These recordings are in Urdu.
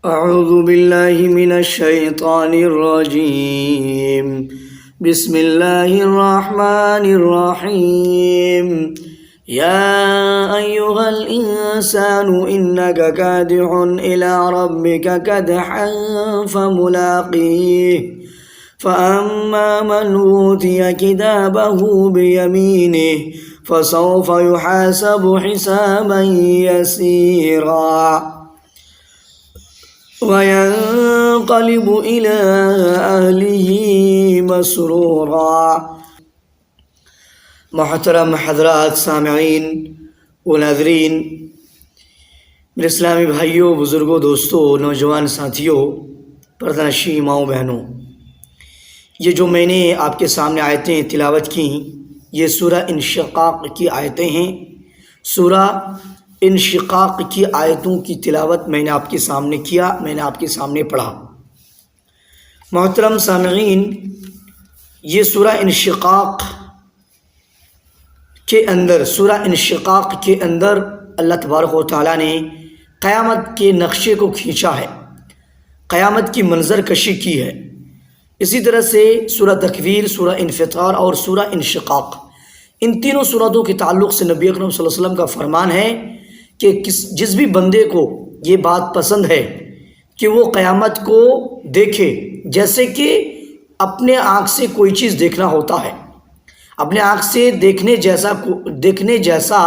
أعوذ بالله من الشيطان الرجيم بسم الله الرحمن الرحيم يا أيها الإنسان إنك كادح إلى ربك كدحا فملاقيه فأما من أوتي كتابه بيمينه فسوف يحاسب حسابا يسيرا وَيَنْقَلِبُ إِلَىٰ أَهْلِهِ مَسْرُورًا۔ محترم حضرات، سامعین و ناظرین، میرے اسلامی بھائیوں، بزرگوں، دوستوں، نوجوان ساتھیوں، پردہ نشین ماؤں بہنوں، یہ جو میں نے آپ کے سامنے آیتیں تلاوت کی، یہ سورہ انشقاق کی آیتیں ہیں۔ سورہ انشقاق کی آیتوں کی تلاوت میں نے آپ کے سامنے کیا، میں نے آپ کے سامنے پڑھا۔ محترم سامعین، یہ سورہ انشقاق کے اندر اللہ تبارک و تعالیٰ نے قیامت کے نقشے کو کھینچا ہے، قیامت کی منظر کشی کی ہے۔ اسی طرح سے سورہ تکویر، سورہ انفطار اور سورہ انشقاق، ان تینوں سورتوں کے تعلق سے نبی اکرم صلی اللہ علیہ وسلم کا فرمان ہے کہ جس بھی بندے کو یہ بات پسند ہے کہ وہ قیامت کو دیکھے، جیسے کہ اپنے آنکھ سے کوئی چیز دیکھنا ہوتا ہے، اپنے آنکھ سے دیکھنے جیسا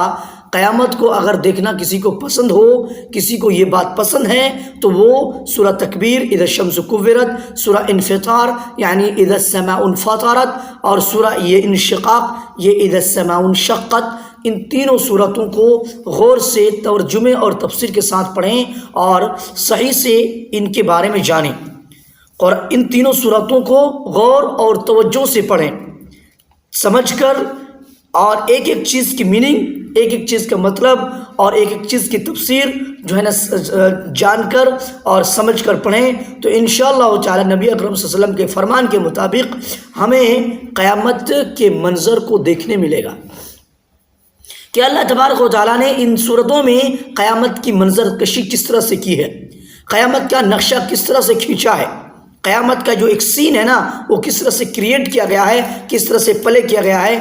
قیامت کو اگر دیکھنا کسی کو پسند ہو، کسی کو یہ بات پسند ہے، تو وہ سورہ تکویر اذا الشمس کورت، سورہ انفطار یعنی اذا السماء انفطرت، اور سورہ یہ انشقاق یہ اذا السماء انشقت، ان تینوں صورتوں کو غور سے ترجمے اور تفسیر کے ساتھ پڑھیں اور صحیح سے ان کے بارے میں جانیں، اور ان تینوں صورتوں کو غور اور توجہ سے پڑھیں، سمجھ کر، اور ایک ایک چیز کی میننگ، ایک ایک چیز کا مطلب اور ایک ایک چیز کی تفسیر جو ہے نا جان کر اور سمجھ کر پڑھیں، تو انشاءاللہ تعالی نبی اکرم صلی اللہ علیہ وسلم کے فرمان کے مطابق ہمیں قیامت کے منظر کو دیکھنے ملے گا کہ اللہ تبارک و تعالیٰ نے ان صورتوں میں قیامت کی منظر کشی کس طرح سے کی ہے، قیامت کا نقشہ کس طرح سے کھینچا ہے، قیامت کا جو ایک سین ہے نا وہ کس طرح سے کریٹ کیا گیا ہے، کس طرح سے پلے کیا گیا ہے۔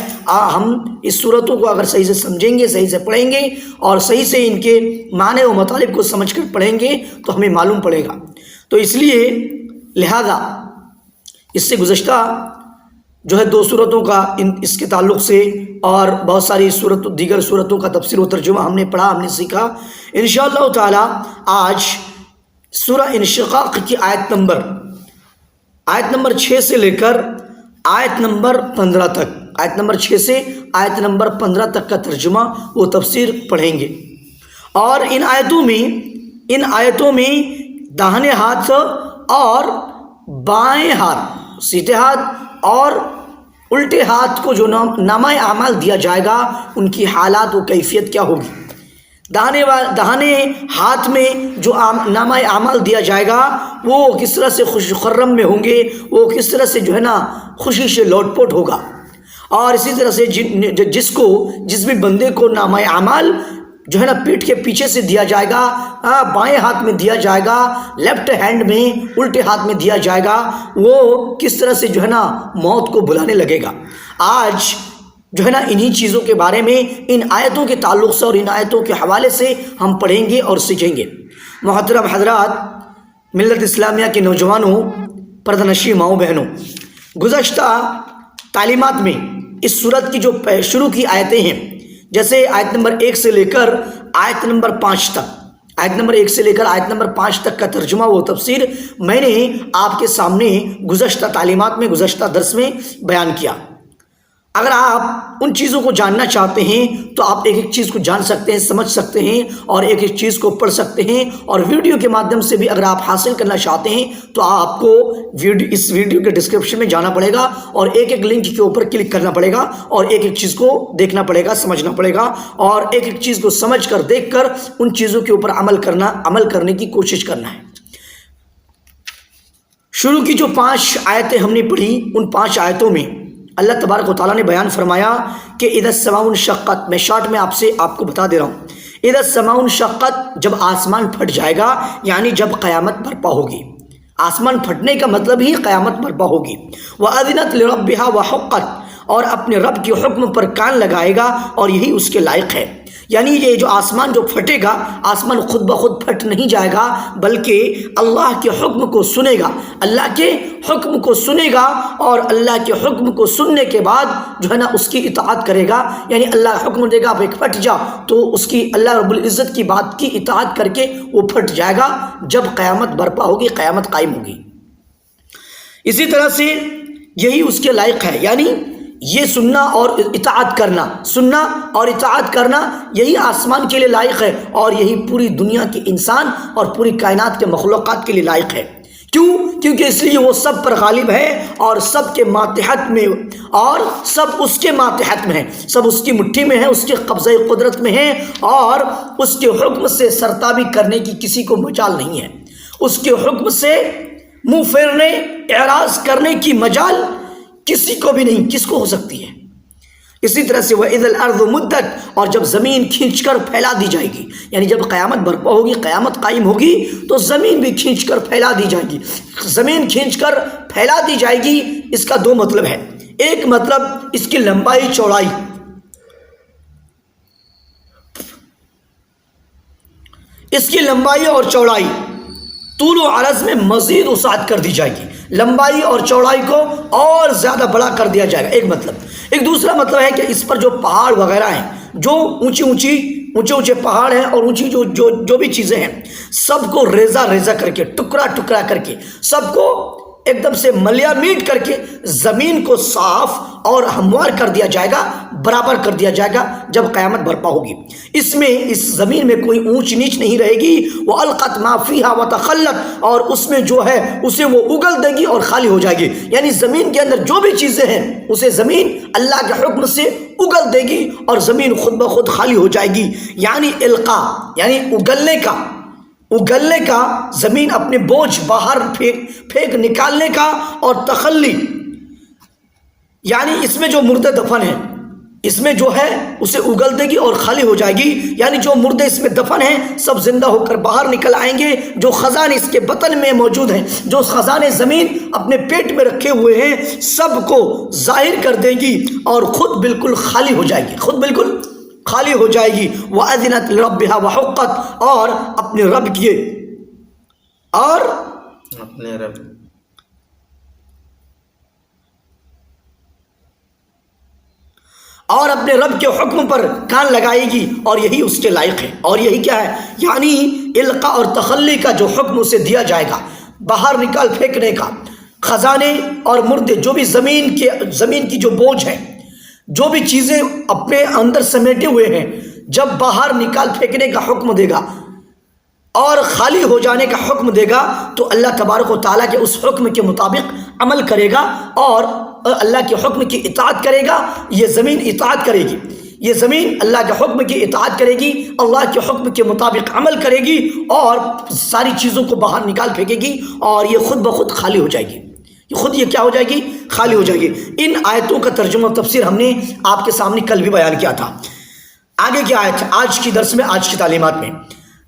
ہم اس صورتوں کو اگر صحیح سے سمجھیں گے، صحیح سے پڑھیں گے اور صحیح سے ان کے معنی و مطالب کو سمجھ کر پڑھیں گے تو ہمیں معلوم پڑے گا۔ تو اس لیے لہذا اس سے گزشتہ جو ہے دو صورتوں کا اس کے تعلق سے اور بہت ساری دیگر صورتوں کا تفسیر و ترجمہ ہم نے پڑھا، ہم نے سیکھا۔ انشاءاللہ تعالی آج سورہ انشقاق کی آیت نمبر 6 سے لے کر آیت نمبر 15 تک، آیت نمبر 6 سے آیت نمبر 15 تک کا ترجمہ و تفسیر پڑھیں گے۔ اور ان آیتوں میں داہنے ہاتھ اور بائیں ہاتھ، سیدھے ہاتھ اور الٹے ہاتھ کو جو نامہ اعمال دیا جائے گا ان کی حالات و کیفیت کیا ہوگی۔ داہنے ہاتھ میں جو نامہ اعمال دیا جائے گا وہ کس طرح سے خوش خرم میں ہوں گے، وہ کس طرح سے جو ہے نا خوشی سے لوٹ پوٹ ہوگا۔ اور اسی طرح سے جس بھی بندے کو نامہ اعمال جو ہے نا پیٹھ کے پیچھے سے دیا جائے گا، بائیں ہاتھ میں دیا جائے گا، لیفٹ ہینڈ میں الٹے ہاتھ میں دیا جائے گا، وہ کس طرح سے جو ہے نا موت کو بلانے لگے گا۔ آج جو ہے نا انہی چیزوں کے بارے میں ان آیتوں کے تعلق سے اور ان آیتوں کے حوالے سے ہم پڑھیں گے اور سیکھیں گے۔ محترم حضرات، ملت اسلامیہ کے نوجوانوں، پردہ نشین ماؤں بہنوں، گزشتہ تعلیمات میں اس سورت کی جو شروع کی آیتیں ہیں، جیسے آیت نمبر 1 سے لے کر آیت نمبر 5 تک، آیت نمبر 1 سے لے کر آیت نمبر 5 تک کا ترجمہ و تفسیر میں نے آپ کے سامنے گزشتہ تعلیمات میں، گزشتہ درس میں بیان کیا۔ اگر آپ ان چیزوں کو جاننا چاہتے ہیں تو آپ ایک ایک چیز کو جان سکتے ہیں، سمجھ سکتے ہیں اور ایک ایک چیز کو پڑھ سکتے ہیں، اور ویڈیو کے مادھیم سے بھی اگر آپ حاصل کرنا چاہتے ہیں تو آپ کو اس ویڈیو کے ڈسکرپشن میں جانا پڑے گا اور ایک ایک لنک کے اوپر کلک کرنا پڑے گا اور ایک ایک چیز کو دیکھنا پڑے گا، سمجھنا پڑے گا، اور ایک ایک چیز کو سمجھ کر، دیکھ کر ان چیزوں کے اوپر عمل کرنے کی کوشش کرنا ہے۔ شروع کی جو 5 آیتیں ہم نے پڑھی، ان 5 آیتوں میں اللہ تبارک و تعالیٰ نے بیان فرمایا کہ اذا السماء انشقت، میں شارٹ میں آپ کو بتا دے رہا ہوں، اذا السماء انشقت، جب آسمان پھٹ جائے گا، یعنی جب قیامت برپا ہوگی۔ آسمان پھٹنے کا مطلب ہی قیامت برپا ہوگی۔ وَأَذِنَتْ لِرَبِّهَا وَحُقَّتْ، اور اپنے رب کے حکم پر کان لگائے گا اور یہی اس کے لائق ہے۔ یعنی یہ جو آسمان جو پھٹے گا، آسمان خود بخود پھٹ نہیں جائے گا، بلکہ اللہ کے حکم کو سنے گا، اللہ کے حکم کو سنے گا، اور اللہ کے حکم کو سننے کے بعد جو ہے نا اس کی اطاعت کرے گا۔ یعنی اللہ حکم دے گا بھائی پھٹ جا، تو اس کی اللہ رب العزت کی بات کی اطاعت کر کے وہ پھٹ جائے گا جب قیامت برپا ہوگی، قیامت قائم ہوگی۔ اسی طرح سے یہی اس کے لائق ہے، یعنی یہ سننا اور اطاعت کرنا، سننا اور اطاعت کرنا یہی آسمان کے لیے لائق ہے، اور یہی پوری دنیا کے انسان اور پوری کائنات کے مخلوقات کے لیے لائق ہے۔ کیوں؟ کیونکہ اس لیے وہ سب پر غالب ہے اور سب کے ماتحت میں، اور سب اس کے ماتحت میں ہے، سب اس کی مٹھی میں ہے، اس کے قبضہ قدرت میں ہے، اور اس کے حکم سے سرتابی کرنے کی کسی کو مجال نہیں ہے، اس کے حکم سے منہ پھیرنے، اعراض کرنے کی مجال کسی کو بھی نہیں، کس کو ہو سکتی ہے؟ اسی طرح سے وَإِذَا الْأَرْضُ مُدَّتْ، اور جب زمین کھینچ کر پھیلا دی جائے گی، یعنی جب قیامت برپا ہوگی، قیامت قائم ہوگی، تو زمین بھی کھینچ کر پھیلا دی جائے گی۔ زمین کھینچ کر پھیلا دی جائے گی، اس کا دو مطلب ہے۔ ایک مطلب اس کی لمبائی چوڑائی، اس کی لمبائی اور چوڑائی طول و عرض میں مزید وسعت کر دی جائے گی، لمبائی اور چوڑائی کو اور زیادہ بڑا کر دیا جائے گا، ایک مطلب۔ ایک دوسرا مطلب ہے کہ اس پر جو پہاڑ وغیرہ ہیں، جو اونچے پہاڑ ہیں اور اونچی جو بھی چیزیں ہیں، سب کو ریزہ ریزہ کر کے، ٹکڑا ٹکڑا کر کے، سب کو ایک دم سے ملیا میٹ کر کے زمین کو صاف اور ہموار کر دیا جائے گا، برابر کر دیا جائے گا جب قیامت برپا ہوگی۔ اس میں، اس زمین میں کوئی اونچ نیچ نہیں رہے گی۔ وَأَلْقَتْ مَا فِيهَا وَتَخَلَّتْ، اور اس میں جو ہے اسے وہ اگل دے گی اور خالی ہو جائے گی، یعنی زمین کے اندر جو بھی چیزیں ہیں اسے زمین اللہ کے حکم سے اگل دے گی اور زمین خود بخود خالی ہو جائے گی۔ یعنی القا، یعنی اگلنے کا، زمین اپنے بوجھ باہر پھینک نکالنے کا، اور تخلی یعنی اس میں جو مردے دفن ہیں، اس میں جو ہے اسے اگل دے گی اور خالی ہو جائے گی، یعنی جو مردے اس میں دفن ہیں سب زندہ ہو کر باہر نکل آئیں گے، جو خزانے اس کے بطن میں موجود ہیں، جو خزانے زمین اپنے پیٹ میں رکھے ہوئے ہیں، سب کو ظاہر کر دے گی اور خود بالکل خالی ہو جائے گی، خود بالکل خالی ہو جائے گی۔ وَأَذِنَتْ لِرَبِّهَا وَحُقَّتْ، اور اپنے رب کی، اور اپنے رب کے حکم پر کان لگائے گی، اور یہی اس کے لائق ہے۔ اور یہی کیا ہے؟ یعنی القاء اور تخلی کا جو حکم اسے دیا جائے گا، باہر نکال پھینکنے کا، خزانے اور مردے، جو بھی زمین کی جو بوجھ ہے، جو بھی چیزیں اپنے اندر سمیٹے ہوئے ہیں، جب باہر نکال پھینکنے کا حکم دے گا اور خالی ہو جانے کا حکم دے گا، تو اللہ تبارک و تعالیٰ کے اس حکم کے مطابق عمل کرے گا اور اللہ کے حکم کی اطاعت کرے گا۔ یہ زمین اطاعت کرے گی، یہ زمین اللہ کے حکم کی اطاعت کرے گی، اللہ کے حکم کے مطابق عمل کرے گی، اور ساری چیزوں کو باہر نکال پھینکے گی، اور یہ خود بخود خالی ہو جائے گی، یہ کیا ہو جائے گی؟ خالی ہو جائے گی۔ ان آیتوں کا ترجمہ و تفسیر ہم نے آپ کے سامنے کل بھی بیان کیا تھا۔ آگے کیا آیت ہے؟ آج کی درس میں، آج کی تعلیمات میں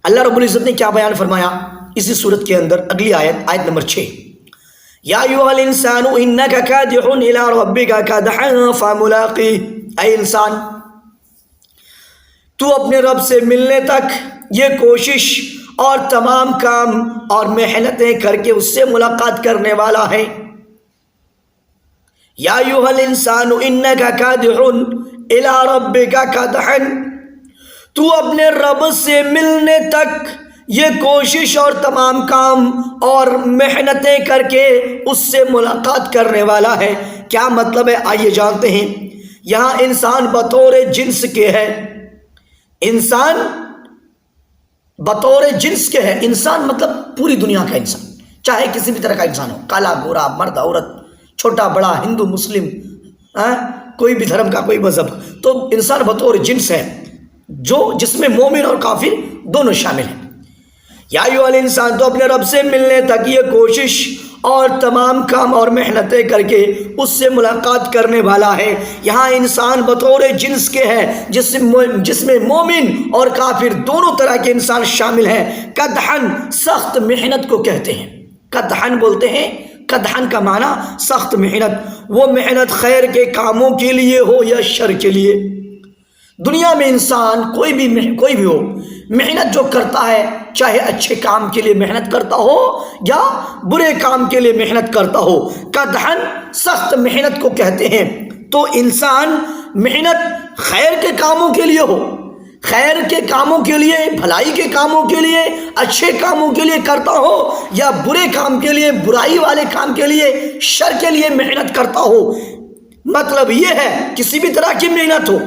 اللہ رب العزت نے کیا بیان فرمایا اسی صورت کے اندر؟ اگلی آیت نمبر 6، یا ایھا الانسان انک کادح الی ربک کدحا فملاقیہ، اے انسان تو اپنے رب سے ملنے تک یہ کوشش اور تمام کام اور محنتیں کر کے اس سے ملاقات کرنے والا ہے۔ یا ایھا الانسان انک کادح الی ربک کدحا، تو اپنے رب سے ملنے تک یہ کوشش اور تمام کام اور محنتیں کر کے اس سے ملاقات کرنے والا ہے۔ کیا مطلب ہے؟ آئیے جانتے ہیں۔ یہاں انسان بطور جنس کے ہے، انسان بطور جنس کے ہے۔ انسان مطلب پوری دنیا کا انسان، چاہے کسی بھی طرح کا انسان ہو، کالا گورا، مرد عورت، چھوٹا بڑا، ہندو مسلم، کوئی بھی دھرم کا، کوئی مذہب، تو انسان بطور جنس ہے، جس میں مومن اور کافر دونوں شامل ہیں۔ یا ایھا الانسان، تو اپنے رب سے ملنے تک یہ کوشش اور تمام کام اور محنتیں کر کے اس سے ملاقات کرنے والا ہے۔ یہاں انسان بطور جنس کے ہے جس میں مومن اور کافر دونوں طرح کے انسان شامل ہیں۔ قدحن سخت محنت کو کہتے ہیں، قدحن بولتے ہیں، قدحن کا معنی سخت محنت، وہ محنت خیر کے کاموں کے لیے ہو یا شر کے لیے۔ دنیا میں انسان کوئی بھی ہو، محنت جو کرتا ہے، چاہے اچھے کام کے لیے محنت کرتا ہو یا برے کام کے لیے محنت کرتا ہو، قدحن سخت محنت کو کہتے ہیں۔ تو انسان محنت خیر کے کاموں کے لیے ہو، خیر کے کاموں کے لیے، بھلائی کے کاموں کے لیے، اچھے کاموں کے لیے کرتا ہو، یا برے کام کے لیے، برائی والے کام کے لیے، شر کے لیے محنت کرتا ہو، مطلب یہ ہے کسی بھی طرح کی محنت ہو،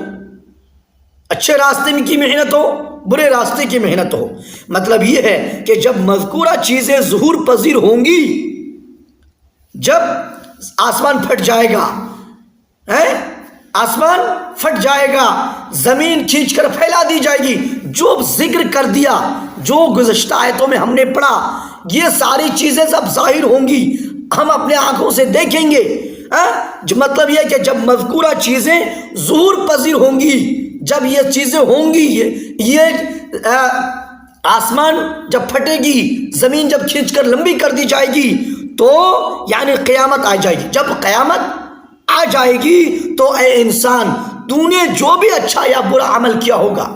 اچھے راستے میں کی محنت ہو، برے راستے کی محنت ہو، مطلب یہ ہے کہ جب مذکورہ چیزیں ظہور پذیر ہوں گی، جب آسمان پھٹ جائے گا، آسمان پھٹ جائے گا، زمین کھینچ کر پھیلا دی جائے گی، جو ذکر کر دیا، جو گزشتہ آیتوں میں ہم نے پڑھا، یہ ساری چیزیں سب ظاہر ہوں گی، ہم اپنے آنکھوں سے دیکھیں گے۔ مطلب یہ کہ جب مذکورہ چیزیں ظہور پذیر ہوں گی، جب یہ چیزیں ہوں گی، یہ آسمان جب پھٹے گی، زمین جب کھینچ کر لمبی کر دی جائے گی، تو یعنی قیامت آ جائے گی۔ جب قیامت آ جائے گی تو اے انسان، تو نے جو بھی اچھا یا برا عمل کیا ہوگا،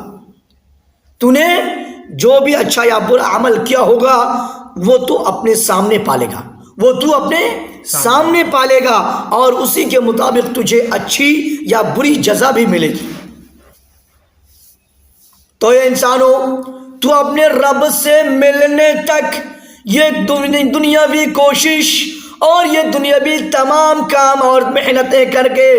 تو نے جو بھی اچھا یا برا عمل کیا ہوگا، وہ تو اپنے سامنے پالے گا، وہ تو اپنے سامنے پالے گا، اور اسی کے مطابق تجھے اچھی یا بری جزا بھی ملے گی۔ تو یہ انسانوں، تو اپنے رب سے ملنے تک یہ دنیاوی کوشش اور یہ دنیاوی تمام کام اور محنتیں کر کے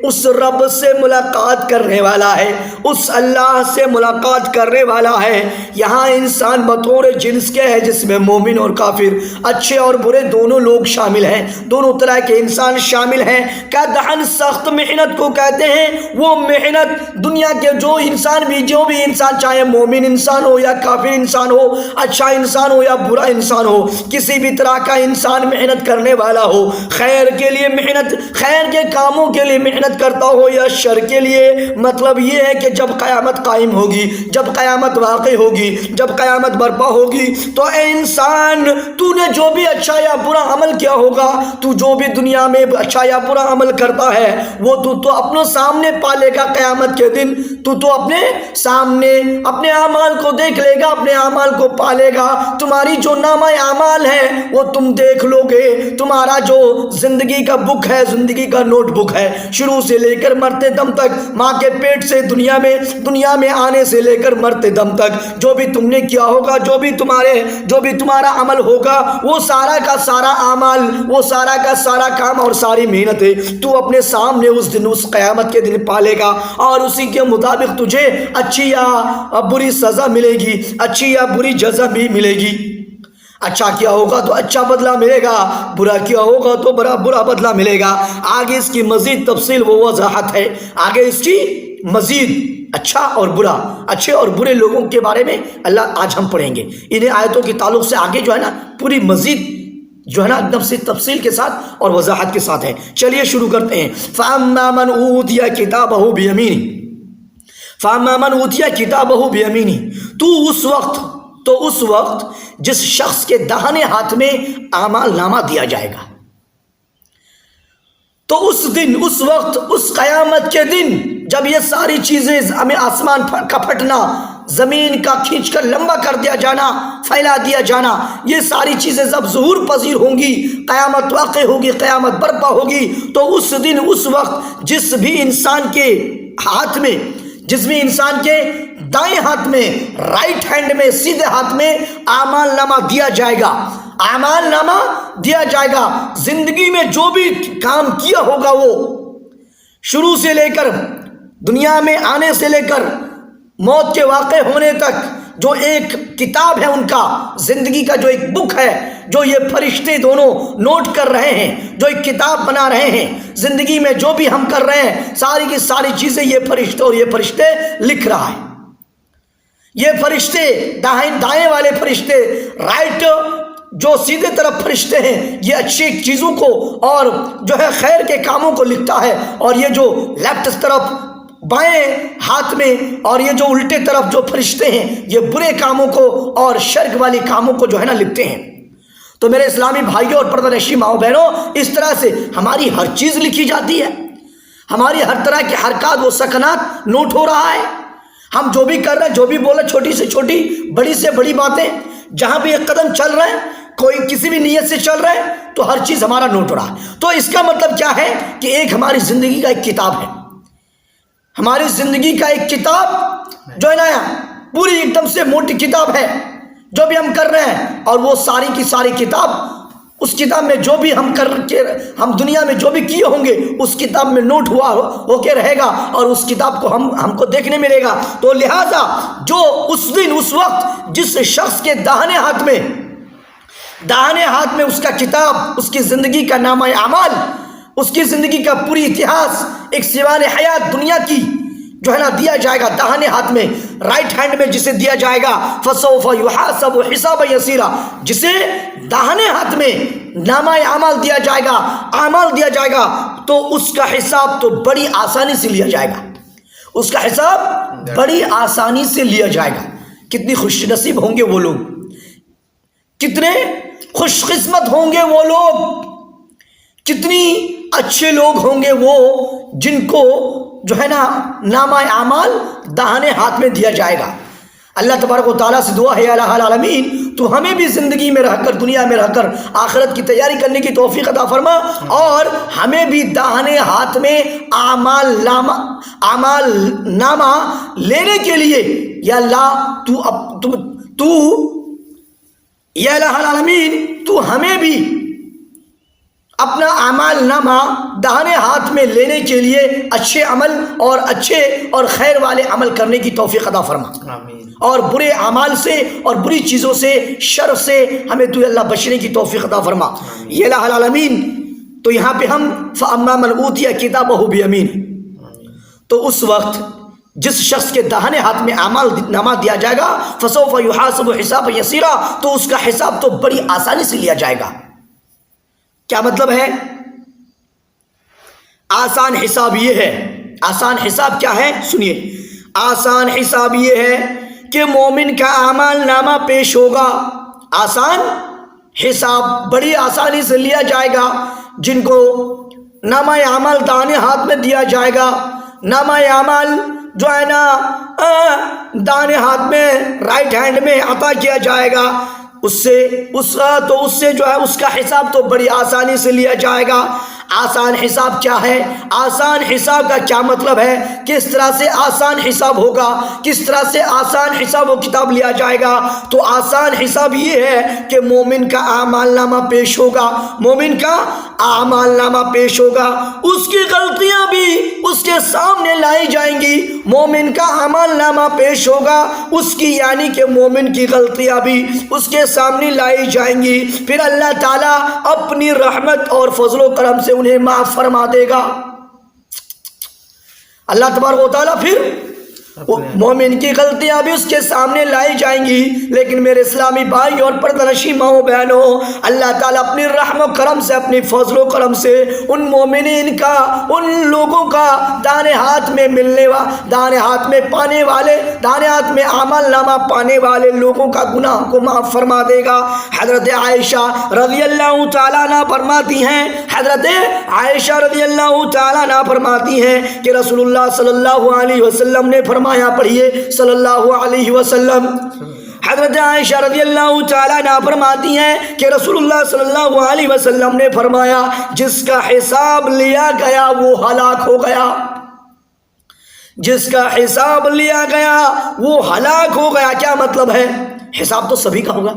اس رب سے ملاقات کرنے والا ہے، اس اللہ سے ملاقات کرنے والا ہے۔ یہاں انسان بطور جنس کے ہے جس میں مومن اور کافر، اچھے اور برے دونوں لوگ شامل ہیں، دونوں طرح کے انسان شامل ہیں۔ قدحن سخت محنت کو کہتے ہیں، وہ محنت دنیا کے جو بھی انسان چاہے مومن انسان ہو یا کافر انسان ہو، اچھا انسان ہو یا برا انسان ہو، کسی بھی طرح کا انسان محنت کرنے والا ہو، خیر کے لیے محنت، خیر کے کاموں کے لیے محنت کرتا ہو یا شر کے لیے، مطلب یہ ہے کہ جب قیامت قائم ہوگی، جب قیامت واقع ہوگی، جب قیامت برپا ہوگی، تو اے انسان، تو نے جو بھی اچھا یا برا عمل کیا ہوگا، تو جو بھی دنیا میں اچھا یا برا عمل کرتا ہے، وہ تو اپنے سامنے پالے گا۔ قیامت کے دن تو اپنے سامنے اپنے اعمال کو دیکھ لے گا، اپنے اعمال کو پالے گا۔ تمہاری جو نامہ اعمال ہے وہ تم دیکھ لو گے، تمہارا جو زندگی کا بک ہے، زندگی کا نوٹ بک ہے، شروع سے لے کر مرتے دم تک، ماں کے پیٹ سے دنیا میں آنے سے لے کر مرتے دم تک، جو بھی تم نے کیا ہوگا، جو بھی تمہارا عمل ہوگا، وہ سارا کا سارا اعمال، وہ سارا کا سارا کام اور ساری محنتیں تو اپنے سامنے اس دن، اس قیامت کے دن پالے گا، اور اسی کے مطابق تجھے اچھی یا بری سزا ملے گی، اچھی یا بری جزا بھی ملے گی۔ اچھا کیا ہوگا تو اچھا بدلہ ملے گا، برا کیا ہوگا تو برا بدلہ ملے گا۔ آگے اس کی مزید تفصیل و وضاحت ہے، آگے اس کی مزید اچھا اور برا، اچھے اور برے لوگوں کے بارے میں اللہ آج ہم پڑھیں گے۔ انہیں آیتوں کے تعلق سے آگے جو ہے نا پوری مزید جو ہے نا ایک دم سے تفصیل کے ساتھ اور وضاحت کے ساتھ ہے۔ چلیے شروع کرتے ہیں۔ فَأَمَّا مَنْ أُوتِيَ كِتَابَهُ بِيَمِينِهِ فَأَمَّا مَنْ أُوتِيَ كِتَابَهُ بِيَمِينِهِ تو اس وقت جس شخص کے داہنے ہاتھ میں اعمال نامہ دیا جائے گا، تو اس دن، اس وقت، اس قیامت کے دن جب یہ ساری چیزیں، ہمیں آسمان کا پھٹنا، زمین کا کھینچ کر لمبا کر دیا جانا، پھیلا دیا جانا، یہ ساری چیزیں جب ظہور پذیر ہوں گی، قیامت واقع ہوگی، قیامت برپا ہوگی، تو اس دن، اس وقت جس بھی انسان کے ہاتھ میں، جس بھی انسان کے دائیں ہاتھ میں، رائٹ ہینڈ میں، سیدھے ہاتھ میں اعمال نامہ دیا جائے گا، اعمال نامہ دیا جائے گا۔ زندگی میں جو بھی کام کیا ہوگا، وہ شروع سے لے کر، دنیا میں آنے سے لے کر موت کے واقع ہونے تک، جو ایک کتاب ہے ان کا، زندگی کا جو ایک بک ہے، جو یہ فرشتے دونوں نوٹ کر رہے ہیں، جو ایک کتاب بنا رہے ہیں، زندگی میں جو بھی ہم کر رہے ہیں، ساری کی ساری چیزیں یہ فرشتے اور یہ فرشتے لکھ رہا ہے۔ یہ فرشتے، دائیں والے فرشتے، رائٹ جو سیدھے طرف فرشتے ہیں یہ اچھی چیزوں کو اور جو ہے خیر کے کاموں کو لکھتا ہے، اور یہ جو لیفٹ طرف بائیں ہاتھ میں اور یہ جو الٹے طرف جو فرشتے ہیں یہ برے کاموں کو اور شرک والی کاموں کو جو ہے نا لکھتے ہیں۔ تو میرے اسلامی بھائیوں اور پردہ نشین ماؤں بہنوں، اس طرح سے ہماری ہر چیز لکھی جاتی ہے، ہماری ہر طرح کی حرکات و سکنات نوٹ ہو رہا ہے، ہم جو بھی کر رہے ہیں، جو بھی بولے، چھوٹی سے چھوٹی، بڑی سے بڑی باتیں، جہاں بھی ایک قدم چل رہے ہیں، کوئی کسی بھی نیت سے چل رہے ہیں تو ہر چیز ہمارا نوٹ ہو رہا ہے۔ تو اس کا مطلب کیا ہے کہ ایک ہماری زندگی کا ایک کتاب ہے، ہماری زندگی کا ایک کتاب جو ہے نا پوری ایک دم سے موٹی کتاب ہے، جو بھی ہم کر رہے ہیں، اور وہ ساری کی ساری کتاب، اس کتاب میں جو بھی ہم دنیا میں جو بھی کیے ہوں گے اس کتاب میں نوٹ ہو کے رہے گا، اور اس کتاب کو ہم کو دیکھنے ملے گا۔ تو لہٰذا جو اس دن اس وقت جس شخص کے داہنے ہاتھ میں اس کا کتاب، اس کی زندگی کا نامہ اعمال، اس کی زندگی کا پوری اتہاس، ایک سوال حیات دنیا کی جو ہے نا دیا جائے گا داہنے ہاتھ میں، رائٹ ہینڈ میں جسے دیا جائے گا، فسوف یحاسب حسابا یسیرا، جسے داہنے ہاتھ میں نامہ اعمال دیا جائے گا، اعمال دیا جائے گا، تو اس کا حساب تو بڑی آسانی سے لیا جائے گا، اس کا حساب بڑی آسانی سے لیا جائے گا۔ کتنی خوش نصیب ہوں گے وہ لوگ، کتنے خوش قسمت ہوں گے وہ لوگ، کتنی اچھے لوگ ہوں گے وہ جن کو جو ہے نا نامہ اعمال داہنے ہاتھ میں دیا جائے گا۔ اللہ تبارک و تعالیٰ سے دعا ہے الہ العالمین تو ہمیں بھی زندگی میں رہ کر، دنیا میں رہ کر آخرت کی تیاری کرنے کی توفیق عطا فرما، اور ہمیں بھی داہنے ہاتھ میں اعمال نامہ لینے کے لیے یا اللہ تو یا الہ العالمین تو ہمیں بھی اپنا اعمال نامہ داہنے ہاتھ میں لینے کے لیے اچھے عمل اور اچھے اور خیر والے عمل کرنے کی توفیق عطا فرما، اور برے اعمال سے اور بری چیزوں سے، شر سے ہمیں تو اللہ بچنے کی توفیق عطا فرما یا الہ العالمین۔ تو یہاں پہ ہم فَأَمَّا مَنْ أُوتِيَ كِتَابَهُ بِيَمِينِهِ، تو اس وقت جس شخص کے داہنے ہاتھ میں اعمال نامہ دیا جائے گا فَسَوْفَ يُحَاسَبُ حِسَابًا يَسِيرًا، تو اس کا حساب تو بڑی آسانی سے لیا جائے گا۔ کیا مطلب ہے؟ آسان حساب یہ ہے، آسان حساب کیا ہے سنیے، آسان حساب یہ ہے کہ مومن کا اعمال نامہ پیش ہوگا، آسان حساب بڑی آسانی سے لیا جائے گا، جن کو نامہ اعمال داہنے ہاتھ میں دیا جائے گا، نامہ اعمال جو ہے نا داہنے ہاتھ میں رائٹ ہینڈ میں عطا کیا جائے گا، اس سے جو ہے اس کا حساب تو بڑی آسانی سے لیا جائے گا۔ آسان حساب کیا ہے؟ آسان حساب کا کیا مطلب ہے؟ کس طرح سے آسان حساب ہوگا، کس طرح سے آسان حساب و کتاب لیا جائے گا؟ تو آسان حساب یہ ہے کہ مومن کا اعمال نامہ پیش ہوگا، مومن کا اعمال نامہ پیش ہوگا، اس کی غلطیاں بھی اس کے سامنے لائی جائیں گی، مومن کا اعمال نامہ پیش ہوگا، اس کی یعنی کہ مومن کی غلطیاں بھی اس کے سامنے لائی جائیں گی، پھر اللہ تعالیٰ اپنی رحمت اور فضل و کرم سے انہیں معاف فرما دے گا۔ اللہ تبارک و تعالیٰ پھر مومن کی غلطیاں بھی اس کے سامنے لائی جائیں گی، لیکن میرے اسلامی بھائی اور پردہ نشین ماؤں بہنوں، اللہ تعالیٰ اپنی رحم و کرم سے، اپنی فضل و کرم سے ان مومنین کا، ان لوگوں کا داہنے ہاتھ میں ملنے داہنے ہاتھ میں پانے والے، داہنے ہاتھ میں اعمال نامہ پانے والے لوگوں کا گناہ کو معاف فرما دے گا۔ حضرت عائشہ رضی اللہ تعالیٰ عنہ فرماتی ہیں، حضرت عائشہ رضی اللہ تعالیٰ عنہ فرماتی ہیں کہ رسول اللہ صلی اللہ علیہ وسلم نے فرمایا، پڑھیے صلی اللہ علیہ وسلم، حضرت عائشہ رضی اللہ تعالیٰ عنہ فرماتی ہیں کہ رسول اللہ صلی اللہ علیہ وسلم نے فرمایا، جس کا حساب لیا گیا وہ ہلاک ہو گیا، جس کا حساب لیا گیا وہ ہلاک ہو گیا۔ کیا مطلب ہے؟ حساب تو سبھی کا ہوگا،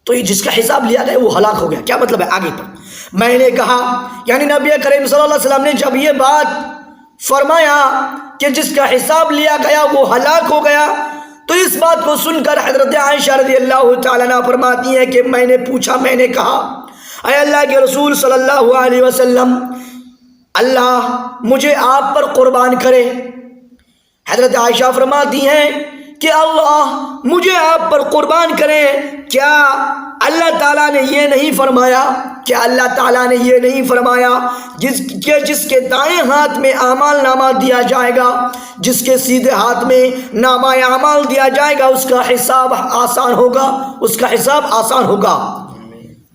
تو یہ جس کا حساب لیا گیا وہ ہلاک ہو گیا، کیا مطلب ہے؟ آگے پر میں نے کہا، یعنی نبی کریم صلی اللہ علیہ وسلم نے جب یہ بات فرمایا کہ جس کا حساب لیا گیا وہ ہلاک ہو گیا، تو اس بات کو سن کر حضرت عائشہ رضی اللہ تعالیٰ عنہ فرماتی ہیں کہ میں نے پوچھا، میں نے کہا اے اللہ کے رسول صلی اللہ علیہ وسلم، اللہ مجھے آپ پر قربان کرے۔ حضرت عائشہ فرماتی ہیں کہ اللہ مجھے آپ پر قربان کرے، کیا اللہ تعالیٰ نے یہ نہیں فرمایا، کیا اللہ تعالیٰ نے یہ نہیں فرمایا جس کے دائیں ہاتھ میں اعمال نامہ دیا جائے گا، جس کے سیدھے ہاتھ میں نامہ اعمال دیا جائے گا، اس کا حساب آسان ہوگا، اس کا حساب آسان ہوگا۔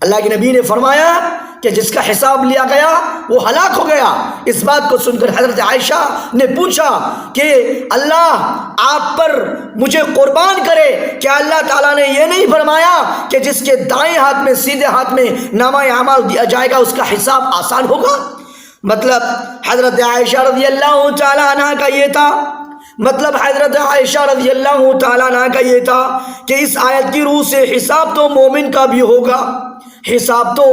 اللہ کے نبی نے فرمایا کہ جس کا حساب لیا گیا وہ ہلاک ہو گیا۔ اس بات کو سن کر حضرت عائشہ نے پوچھا کہ اللہ آپ پر مجھے قربان کرے، کیا اللہ تعالیٰ نے یہ نہیں فرمایا کہ جس کے دائیں ہاتھ میں سیدھے ہاتھ میں نامہ اعمال دیا جائے گا اس کا حساب آسان ہوگا؟ مطلب حضرت عائشہ رضی اللہ تعالیٰ عنہ کا یہ تھا، مطلب حضرت عائشہ رضی اللہ تعالیٰ عنہ کا یہ تھا کہ اس آیت کی روح سے حساب تو مومن کا بھی ہوگا، حساب تو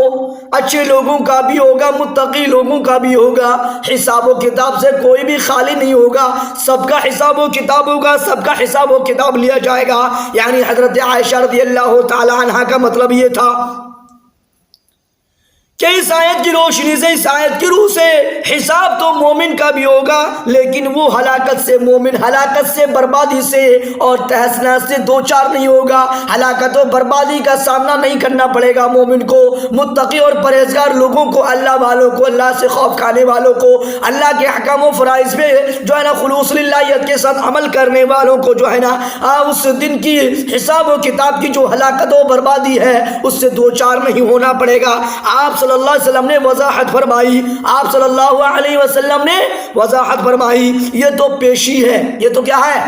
اچھے لوگوں کا بھی ہوگا، متقی لوگوں کا بھی ہوگا، حساب و کتاب سے کوئی بھی خالی نہیں ہوگا، سب کا حساب و کتاب ہوگا، سب کا حساب و کتاب لیا جائے گا۔ یعنی حضرت عائشہ رضی اللہ تعالی عنہ کا مطلب یہ تھا کہ اس آیت کی روشنی سے، اس آیت کی روح سے حساب تو مومن کا بھی ہوگا، لیکن وہ ہلاکت سے، مومن ہلاکت سے، بربادی سے اور تہس نہس سے دو چار نہیں ہوگا، ہلاکت و بربادی کا سامنا نہیں کرنا پڑے گا مومن کو۔ متقی اور پرہیزگار لوگوں کو، اللہ والوں کو، اللہ سے خوف کھانے والوں کو، اللہ کے احکام و فرائض پہ جو ہے نا خلوص للہیت کے ساتھ عمل کرنے والوں کو جو ہے نا اس دن کی حساب و کتاب کی جو ہلاکت و بربادی ہے اس سے دو چار نہیں ہونا پڑے گا۔ آپ صلی اللہ علیہ وسلم نے وضاحت فرمائی، آپ صلی اللہ علیہ وسلم نے وضاحت فرمائی، یہ تو پیشی ہے، یہ تو کیا ہے؟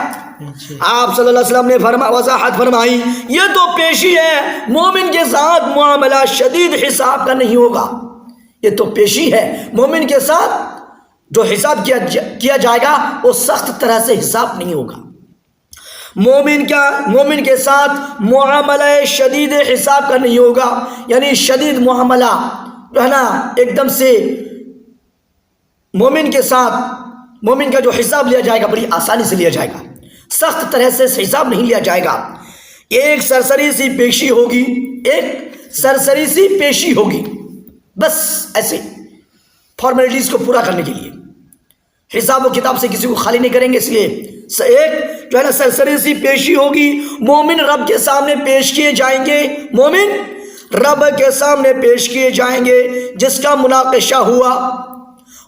آپ صلی اللہ علیہ وسلم نے وضاحت فرمائی یہ تو پیشی ہے، مومن کے ساتھ معاملہ شدید حساب کا نہیں ہوگا، یہ تو پیشی ہے، مومن کے ساتھ جو حساب کیا جائے گا وہ سخت طرح سے حساب نہیں ہوگا۔ مومن کے ساتھ معاملہ شدید حساب کا نہیں ہوگا، یعنی شدید معاملہ جو ہے نا ایک دم سے مومن کے ساتھ، مومن کا جو حساب لیا جائے گا بڑی آسانی سے لیا جائے گا، سخت طرح سے حساب نہیں لیا جائے گا۔ ایک سرسری سی پیشی ہوگی، ایک سرسری سی پیشی ہوگی، بس ایسے فارمیلٹیز کو پورا کرنے کے لیے، حساب و کتاب سے کسی کو خالی نہیں کریں گے، اس لیے ایک جو ہے نا سرسری سی پیشی ہوگی۔ مومن رب کے سامنے پیش کیے جائیں گے، مومن رب کے سامنے پیش کیے جائیں گے، جس کا مناقشہ ہوا،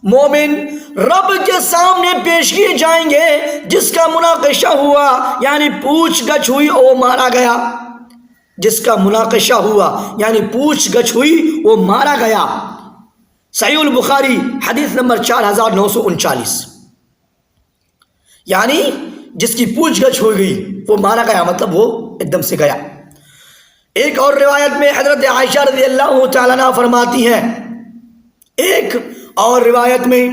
مومن رب کے سامنے پیش کیے جائیں گے جس کا مناقشہ ہوا، یعنی پوچھ گچھ ہوئی وہ مارا گیا، جس کا مناقشہ ہوا یعنی پوچھ گچھ ہوئی وہ مارا گیا۔ صحیح البخاری حدیث نمبر 4939، یعنی جس کی پوچھ گچھ ہو گئی وہ مارا گیا، مطلب وہ ایک دم سے گیا۔ ایک اور روایت میں حضرت عائشہ رضی اللہ تعالیٰ عنہ فرماتی ہیں، ایک اور روایت میں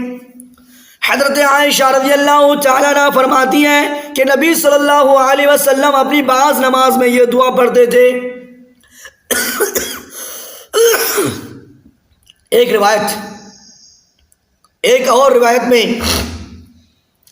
حضرت عائشہ رضی اللہ تعالیٰ عنہ فرماتی ہیں کہ نبی صلی اللہ علیہ وسلم اپنی بعض نماز میں یہ دعا پڑھتے تھے۔ ایک اور روایت میں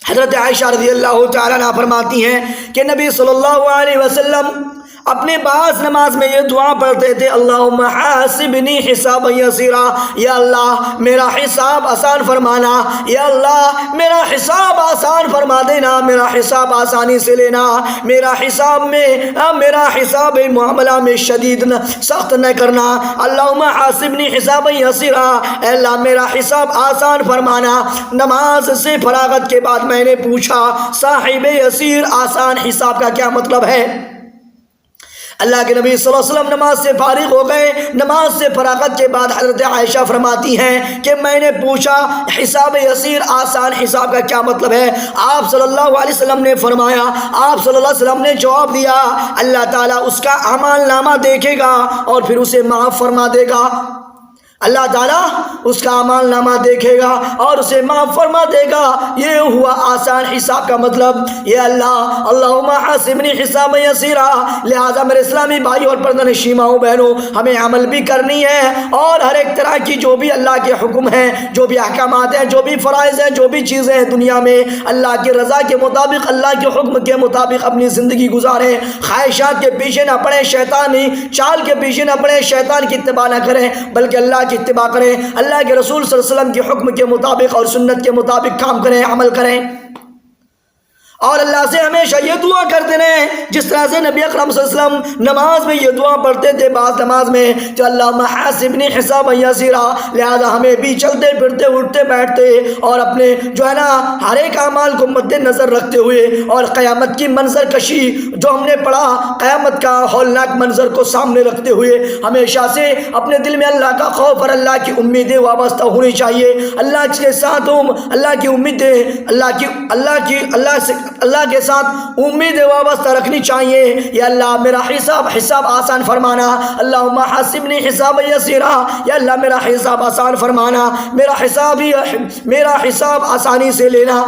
حضرت عائشہ رضی اللہ تعالیٰ عنہ فرماتی ہیں کہ نبی صلی اللہ علیہ وسلم اپنے بعض نماز میں یہ دعا پڑھتے تھے، اللہم حاسبنی حسابا یسیرا، یا اللہ میرا حساب آسان فرمانا، یا اللہ میرا حساب آسان فرما دینا، میرا حساب آسانی سے لینا، میرا حساب معاملہ میں شدید سخت نہ کرنا، اللہم حاسبنی حسابا یسیرا، اے اللہ میرا حساب آسان فرمانا۔ نماز سے فراغت کے بعد میں نے پوچھا صاحب یسیر آسان حساب کا کیا مطلب ہے؟ اللہ کے نبی صلی اللہ علیہ وسلم نماز سے فارغ ہو گئے۔ نماز سے فراغت کے بعد حضرت عائشہ فرماتی ہیں کہ میں نے پوچھا حساب یسیر آسان حساب کا کیا مطلب ہے؟ آپ صلی اللہ علیہ وسلم نے فرمایا، آپ صلی اللہ علیہ وسلم نے جواب دیا، اللہ تعالیٰ اس کا اعمال نامہ دیکھے گا اور پھر اسے معاف فرما دے گا۔ اللہ تعالیٰ اس کا اعمال نامہ دیکھے گا اور اسے معاف فرما دے گا، یہ ہوا آسان حساب کا مطلب۔ یہ اللہ اللہم حاسبنی حسابا یسیرا، لہٰذا میرے اسلامی بھائی اور پردہ نشین ماؤں بہنوں، ہمیں عمل بھی کرنی ہے اور ہر ایک طرح کی جو بھی اللہ کے حکم ہیں، جو بھی احکامات ہیں، جو بھی فرائض ہیں، جو بھی چیزیں ہیں دنیا میں، اللہ کی رضا کے مطابق، اللہ کے حکم کے مطابق اپنی زندگی گزاریں، خواہشات کے پیچھے نہ پڑیں، شیطانی چال کے پیچھے نہ پڑیں، شیطان کی اتباع نہ کریں، بلکہ اللہ کی اتباع کریں، اللہ کے رسول صلی اللہ علیہ وسلم کے حکم کے مطابق اور سنت کے مطابق کام کریں، عمل کریں۔ اور اللہ سے ہمیشہ یہ دعا کرتے رہیں جس طرح سے نبی اکرم صلی اللہ علیہ وسلم نماز میں یہ دعا پڑھتے تھے بعض نماز میں کہ اللہم حاسبنی حسابا یسیرا، لہذا ہمیں بھی چلتے پھرتے اٹھتے بیٹھتے اور اپنے جو ہے نا ہر ایک اعمال کو مد نظر رکھتے ہوئے اور قیامت کی منظر کشی جو ہم نے پڑھا، قیامت کا ہولناک منظر کو سامنے رکھتے ہوئے ہمیشہ سے اپنے دل میں اللہ کا خوف اور اللہ کی امیدیں وابستہ ہونی چاہیے۔ اللہ کے ساتھ اللہ کی امیدیں اللہ کے ساتھ امیدیں وابستہ رکھنی چاہیے۔ یا اللہ میرا حساب آسان فرمانا، اللہم حاسبنی حساب یسیرا، یا اللہ میرا حساب آسان فرمانا، میرا حساب آسانی سے لینا۔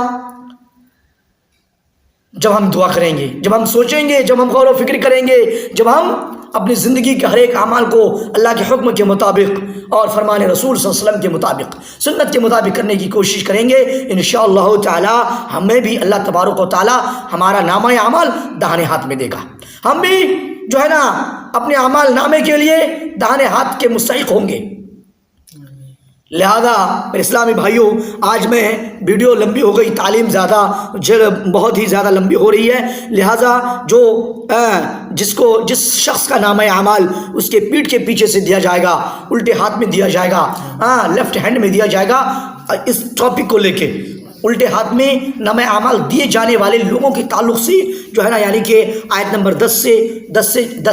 جب ہم دعا کریں گے، جب ہم سوچیں گے، جب ہم غور و فکر کریں گے، جب ہم اپنی زندگی کے ہر ایک اعمال کو اللہ کے حکم کے مطابق اور فرمان رسول صلی اللہ علیہ وسلم کے مطابق، سنت کے مطابق کرنے کی کوشش کریں گے، انشاءاللہ تعالی ہمیں بھی اللہ تبارک و تعالی ہمارا نامہ اعمال داہنے ہاتھ میں دے گا۔ ہم بھی جو ہے نا اپنے اعمال نامے کے لیے داہنے ہاتھ کے مستحق ہوں گے۔ لہذا میرے اسلامی بھائیوں، آج میں ویڈیو لمبی ہو گئی، تعلیم بہت ہی زیادہ لمبی ہو رہی ہے، لہذا جس شخص کا نامہ اعمال اس کے پیٹھ کے پیچھے سے دیا جائے گا، الٹے ہاتھ میں دیا جائے گا، لیفٹ ہینڈ میں دیا جائے گا، اس ٹاپک کو لے کے الٹے ہاتھ میں نامہ اعمال دیے جانے والے لوگوں کے تعلق سے جو ہے نا، یعنی کہ آیت نمبر 10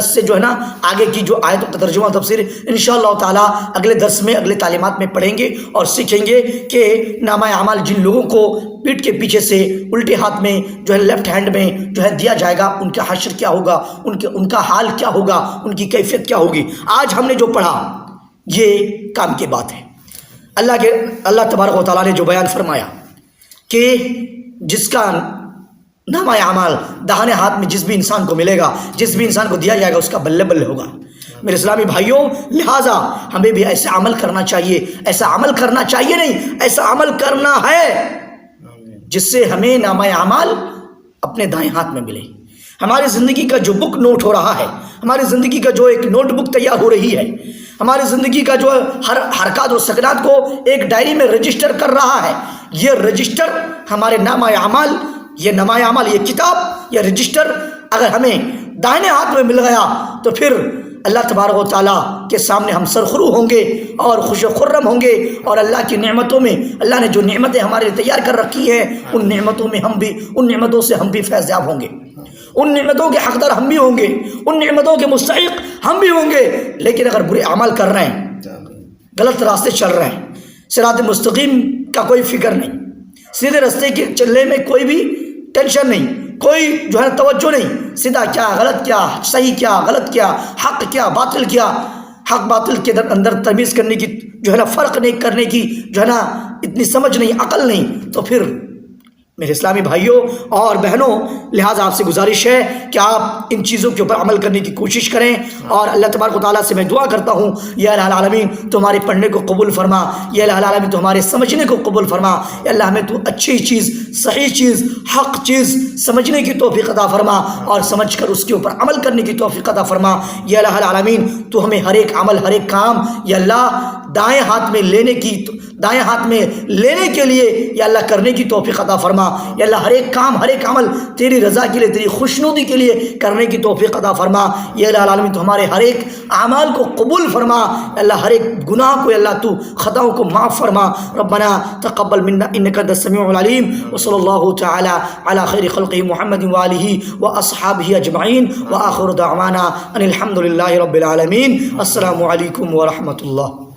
سے جو ہے نا آگے کی جو آیت کا ترجمہ تفسیر انشاءاللہ تعالی اگلے درس میں، اگلے تعلیمات میں پڑھیں گے اور سیکھیں گے کہ نامہ اعمال جن لوگوں کو پیٹھ کے پیچھے سے الٹے ہاتھ میں جو ہے لیفٹ ہینڈ میں جو ہے دیا جائے گا، ان کا حشر کیا ہوگا، ان کا حال کیا ہوگا، ان کی کیفیت کیا ہوگی۔ آج ہم نے جو پڑھا یہ کام کی بات ہے۔ اللہ تبارک و تعالیٰ نے جو بیان فرمایا کہ جس کا نامہ اعمال داہنے ہاتھ میں جس بھی انسان کو ملے گا، جس بھی انسان کو دیا جائے گا، اس کا بلے بلے ہوگا۔ میرے اسلامی بھائیوں، لہٰذا ہمیں بھی ایسا عمل کرنا چاہیے، ایسا عمل کرنا چاہیے نہیں، ایسا عمل کرنا ہے جس سے ہمیں نامہ اعمال اپنے دائیں ہاتھ میں ملے۔ ہماری زندگی کا جو بک نوٹ ہو رہا ہے، ہماری زندگی کا جو ایک نوٹ بک تیار ہو رہی ہے، ہماری زندگی کا جو ہر حرکات اور سکنات کو ایک ڈائری میں رجسٹر کر رہا ہے، یہ رجسٹر ہمارے نامہ اعمال، یہ نامہ اعمال، یہ کتاب، یہ رجسٹر اگر ہمیں دائیں ہاتھ میں مل گیا تو پھر اللہ تبارک و تعالیٰ کے سامنے ہم سرخرو ہوں گے اور خوش و خرم ہوں گے، اور اللہ کی نعمتوں میں، اللہ نے جو نعمتیں ہمارے لیے تیار کر رکھی ہیں، ان نعمتوں میں ان نعمتوں سے ہم بھی فیض یاب ہوں گے، ان نعمتوں کے حقدار ہم بھی ہوں گے، ان نعمتوں کے مستحق ہم بھی ہوں گے۔ لیکن اگر برے اعمال کر رہے ہیں، غلط راستے چل رہے ہیں، صراط مستقیم کا کوئی فکر نہیں، سیدھے راستے کے چلنے میں کوئی بھی ٹینشن نہیں، کوئی جو ہے توجہ نہیں، سیدھا کیا غلط کیا، صحیح کیا غلط کیا، حق کیا باطل کیا، حق باطل کے اندر تمیز کرنے کی جو ہے نا، فرق نہیں کرنے کی جو ہے نا اتنی سمجھ نہیں، عقل نہیں، تو پھر میرے اسلامی بھائیوں اور بہنوں، لہٰذا آپ سے گزارش ہے کہ آپ ان چیزوں کے اوپر عمل کرنے کی کوشش کریں، اور اللہ تبارک و تعالیٰ سے میں دعا کرتا ہوں، یا الہ العالمین تو ہمارے پڑھنے کو قبول فرما، یا الہ العالمین تو ہمارے سمجھنے کو قبول فرما، یا اللہ ہمیں تو اچھی چیز، صحیح چیز، حق چیز سمجھنے کی توفیق عطا فرما، اور سمجھ کر اس کے اوپر عمل کرنے کی توفیق عطا فرما، یا الہ العالمین تو ہمیں ہر ایک عمل، ہر ایک کام یا اللہ دائیں ہاتھ میں لینے کے لیے یا اللہ کرنے کی توفیق عطا فرما، یا اللہ ہر ایک کام، ہر ایک عمل تیری رضا کے لیے، تیری خوشنودی کے لیے کرنے کی توفیق عطا فرما، یا الہ العالمین تو ہمارے ہر ایک اعمال کو قبول فرما، یا اللہ ہر ایک گناہ کو، یا اللہ تو خطاؤں کو معاف فرما۔ ربنا تقبل منا انک انت السمیع العلیم، وصلی اللہ تعالی علی خیر خلقہ محمد وآلہ واصحابہ اجمعین، وآخر دعوانا ان الحمد للہ رب العالمین۔ السلام علیکم ورحمۃ اللہ۔